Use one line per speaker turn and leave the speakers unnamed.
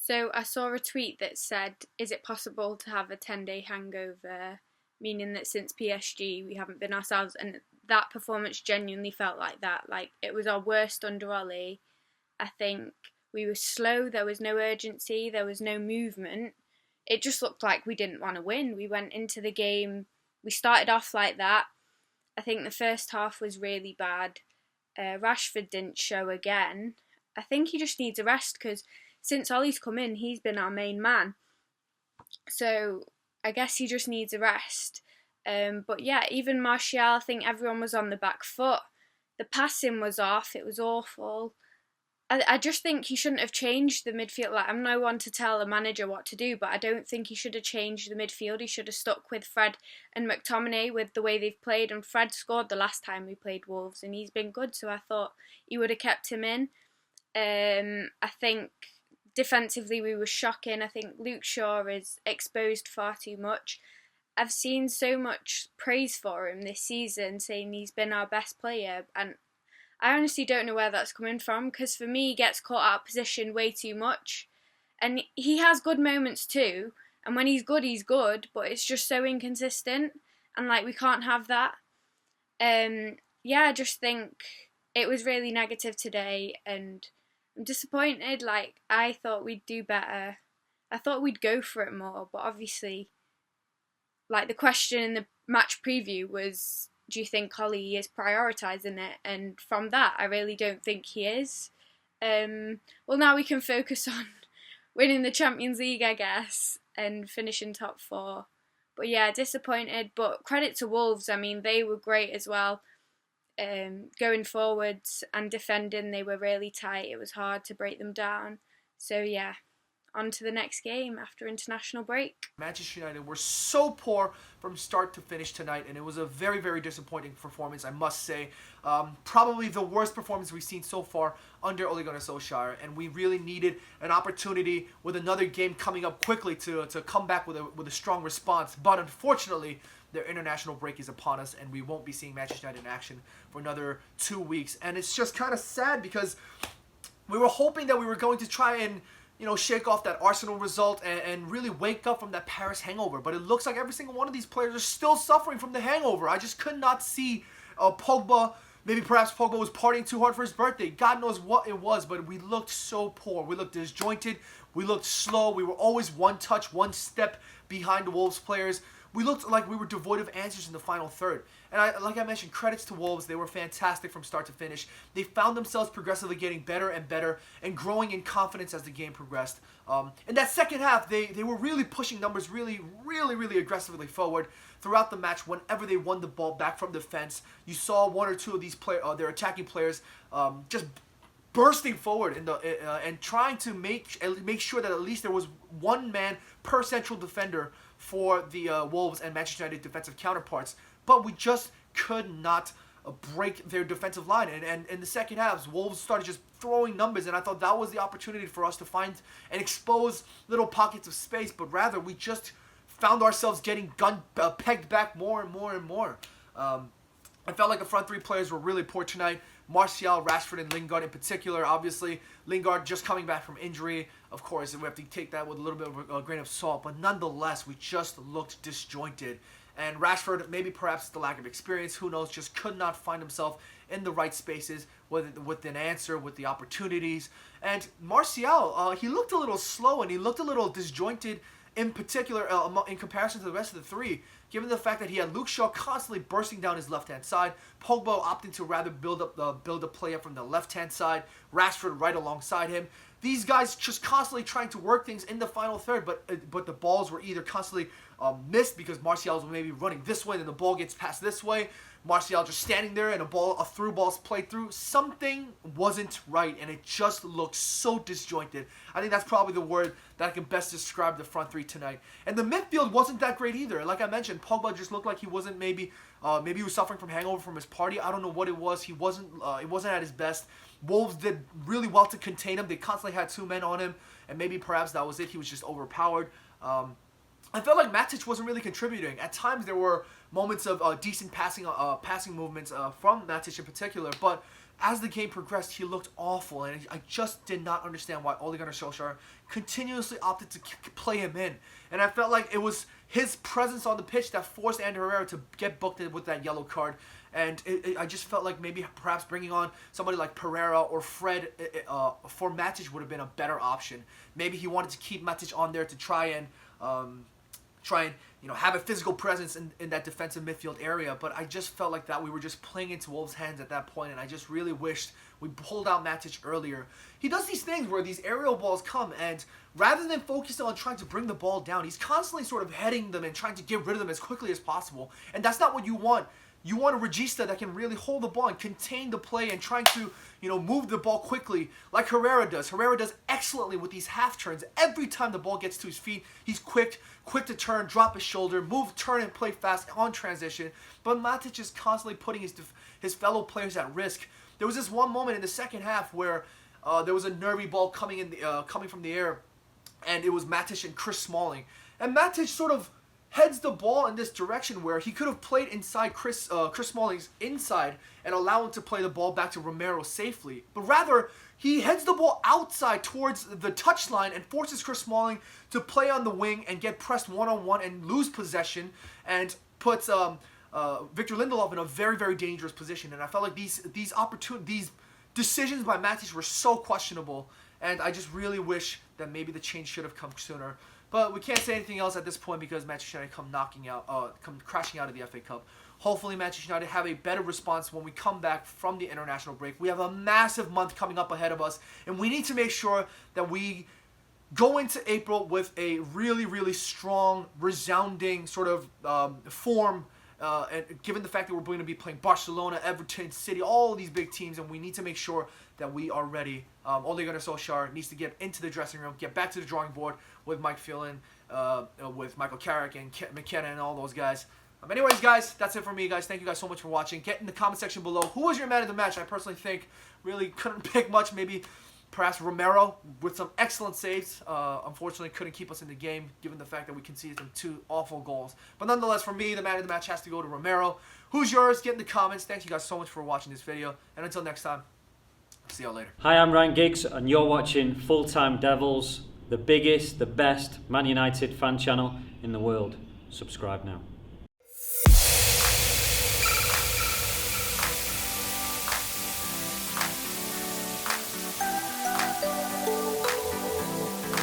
So I saw a tweet that said, "Is it possible to have a 10-day hangover?" Meaning that since PSG we haven't been ourselves, and that performance genuinely felt like that. Like it was our worst under Ollie. I think we were slow. There was no urgency. There was no movement. It just looked like we didn't want to win. We went into the game. We started off like that. I think the first half was really bad. Rashford didn't show again. I think he just needs a rest because since Ollie's come in, he's been our main man. So I guess he just needs a rest. But yeah, even Martial, I think everyone was on the back foot. The passing was off. It was awful. I just think he shouldn't have changed the midfield. Like, I'm no one to tell a manager what to do, but I don't think he should have changed the midfield. He should have stuck with Fred and McTominay with the way they've played. And Fred scored the last time we played Wolves, and he's been good. So I thought he would have kept him in. I think defensively we were shocking. I think Luke Shaw is exposed far too much. I've seen so much praise for him this season, saying he's been our best player, and I honestly don't know where that's coming from, because for me he gets caught out of position way too much. And he has good moments too, and when he's good, but it's just so inconsistent, and like we can't have that. Yeah, I just think it was really negative today, and I'm disappointed. Like, I thought we'd do better. I thought we'd go for it more, but obviously, like, the question in the match preview was, do you think Ollie is prioritising it? And from that, I really don't think he is. Well, now we can focus on winning the Champions League, I guess, and finishing top 4. But yeah, disappointed. But credit to Wolves. I mean, they were great as well. Going forwards and defending, they were really tight. It was hard to break them down. So yeah, on to the next game after international break.
Manchester United were so poor from start to finish tonight, and it was a very, very disappointing performance, I must say. Probably the worst performance we've seen so far under Ole Gunnar Solskjaer, and we really needed an opportunity with another game coming up quickly to come back with a strong response. But unfortunately, their international break is upon us, and we won't be seeing Manchester United in action for another 2 weeks. And it's just kind of sad because we were hoping that we were going to try and shake off that Arsenal result and really wake up from that Paris hangover. But it looks like every single one of these players are still suffering from the hangover. I just could not see Pogba. Maybe perhaps Pogba was partying too hard for his birthday. God knows what it was, but we looked so poor. We looked disjointed. We looked slow. We were always one touch, one step behind the Wolves players. We looked like we were devoid of answers in the final third. And like I mentioned, credits to Wolves. They were fantastic from start to finish. They found themselves progressively getting better and better and growing in confidence as the game progressed. In that second half, they were really pushing numbers really, really, really aggressively forward throughout the match. Whenever they won the ball back from defense, you saw one or two of these their attacking players just bursting forward and trying to make sure that at least there was one man per central defender for the Wolves and Manchester United defensive counterparts. But we just could not break their defensive line. And in the second half, Wolves started just throwing numbers, and I thought that was the opportunity for us to find and expose little pockets of space, but rather we just found ourselves getting pegged back more and more and more. I felt like the front three players were really poor tonight. Martial, Rashford, and Lingard in particular. Obviously, Lingard just coming back from injury. Of course, we have to take that with a little bit of a grain of salt. But nonetheless, we just looked disjointed. And Rashford, maybe perhaps the lack of experience, who knows, just could not find himself in the right spaces with an answer, with the opportunities. And Martial, he looked a little slow and he looked a little disjointed in particular in comparison to the rest of the three, given the fact that he had Luke Shaw constantly bursting down his left-hand side, Pogba opting to rather build a play up from the left-hand side, Rashford right alongside him. These guys just constantly trying to work things in the final third, but the balls were either constantly missed because Martial was maybe running this way and the ball gets passed this way, Martial just standing there and a through ball's played through. Something wasn't right, and it just looked so disjointed. I think that's probably the word that can best describe the front three tonight. And the midfield wasn't that great either. Like I mentioned, Pogba just looked like he wasn't maybe he was suffering from hangover from his party. I don't know what it was. He wasn't at his best. Wolves did really well to contain him. They constantly had two men on him, and maybe perhaps that was it. He was just overpowered. I felt like Matic wasn't really contributing. At times there were moments of decent passing movements from Matic in particular, but as the game progressed, he looked awful, and I just did not understand why Ole Gunnar Solskjaer continuously opted to play him in. And I felt like it was his presence on the pitch that forced Ander Herrera to get booked with that yellow card. And I just felt like maybe perhaps bringing on somebody like Pereira or Fred for Matic would have been a better option. Maybe he wanted to keep Matic on there to try and have a physical presence in that defensive midfield area, but I just felt like that we were just playing into Wolves' hands at that point, and I just really wished we pulled out Matic earlier. He does these things where these aerial balls come, and rather than focusing on trying to bring the ball down, he's constantly sort of heading them and trying to get rid of them as quickly as possible, and that's not what you want. You want a regista that can really hold the ball and contain the play and trying to, move the ball quickly like Herrera does. Herrera does excellently with these half turns. Every time the ball gets to his feet, he's quick to turn, drop his shoulder, move, turn, and play fast on transition. But Matic is constantly putting his fellow players at risk. There was this one moment in the second half where there was a nervy ball coming from the air, and it was Matic and Chris Smalling. And Matic sort of heads the ball in this direction where he could have played inside Chris Smalling's inside and allow him to play the ball back to Romero safely. But rather, he heads the ball outside towards the touchline and forces Chris Smalling to play on the wing and get pressed one-on-one and lose possession, and puts Victor Lindelof in a very, very dangerous position. And I felt like these decisions by Matic were so questionable, and I just really wish that maybe the change should have come sooner. But we can't say anything else at this point because Manchester United come crashing out of the FA Cup. Hopefully Manchester United have a better response when we come back from the international break. We have a massive month coming up ahead of us, and we need to make sure that we go into April with a really, really strong, resounding sort of form, and given the fact that we're going to be playing Barcelona, Everton, City, all of these big teams, and we need to make sure that we are ready. Ole Gunnar Solskjaer needs to get into the dressing room, get back to the drawing board with Mike Phelan, with Michael Carrick and McKenna and all those guys. Anyways, guys, that's it for me, guys. Thank you guys so much for watching. Get in the comment section below. Who was your man of the match? I personally think really couldn't pick much. Maybe perhaps Romero with some excellent saves. Unfortunately, couldn't keep us in the game given the fact that we conceded them 2 awful goals. But nonetheless, for me, the man of the match has to go to Romero. Who's yours? Get in the comments. Thank you guys so much for watching this video. And until next time, see y'all later.
Hi, I'm Ryan Giggs, and you're watching Full Time Devils, the biggest, the best Man United fan channel in the world. Subscribe now.